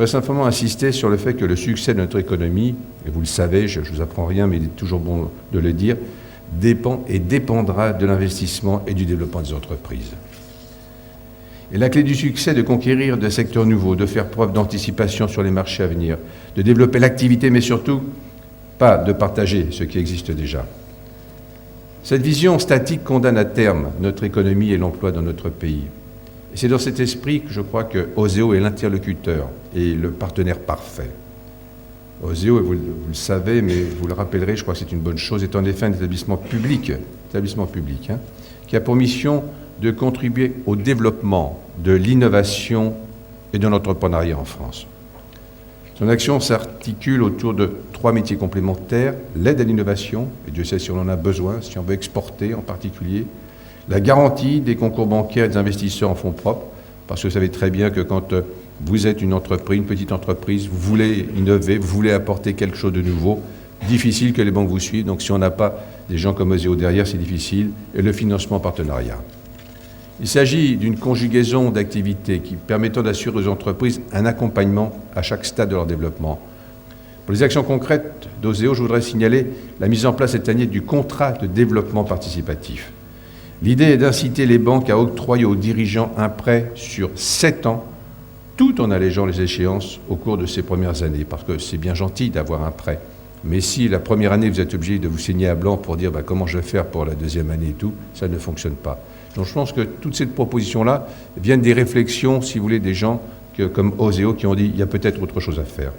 voudrais simplement insister sur le fait que le succès de notre économie, et vous le savez, je ne vous apprends rien, mais il est toujours bon de le dire, dépend et dépendra de l'investissement et du développement des entreprises. Et la clé du succès est de conquérir des secteurs nouveaux, de faire preuve d'anticipation sur les marchés à venir, de développer l'activité, mais surtout pas de partager ce qui existe déjà. Cette vision statique condamne à terme notre économie et l'emploi dans notre pays. Et c'est dans cet esprit que je crois que Oseo est l'interlocuteur et le partenaire parfait. Oseo, vous le savez, mais vous le rappellerez, je crois que c'est une bonne chose, est en effet un établissement public qui a pour mission de contribuer au développement de l'innovation et de l'entrepreneuriat en France. Son action s'articule autour de 3 métiers complémentaires, l'aide à l'innovation, et Dieu sait si on en a besoin, si on veut exporter en particulier, la garantie des concours bancaires et des investisseurs en fonds propres, parce que vous savez très bien que quand vous êtes une entreprise, une petite entreprise, vous voulez innover, vous voulez apporter quelque chose de nouveau, difficile que les banques vous suivent, donc si on n'a pas des gens comme Oseo derrière, c'est difficile, et le financement en partenariat. Il s'agit d'une conjugaison d'activités qui permettant d'assurer aux entreprises un accompagnement à chaque stade de leur développement. Pour les actions concrètes d'Oseo, je voudrais signaler la mise en place cette année du contrat de développement participatif. L'idée est d'inciter les banques à octroyer aux dirigeants un prêt sur 7 ans, tout en allégeant les échéances au cours de ces premières années, parce que c'est bien gentil d'avoir un prêt. Mais si la première année, vous êtes obligé de vous signer à blanc pour dire comment je vais faire pour la deuxième année et tout, ça ne fonctionne pas. Donc je pense que toutes ces propositions-là viennent des réflexions, si vous voulez, des gens comme Oseo qui ont dit il y a peut-être autre chose à faire.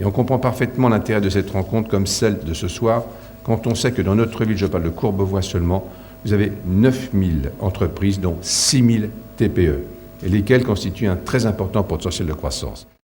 Et on comprend parfaitement l'intérêt de cette rencontre comme celle de ce soir, quand on sait que dans notre ville, je parle de Courbevoie seulement, vous avez 9000 entreprises, dont 6000 TPE, et lesquelles constituent un très important potentiel de croissance.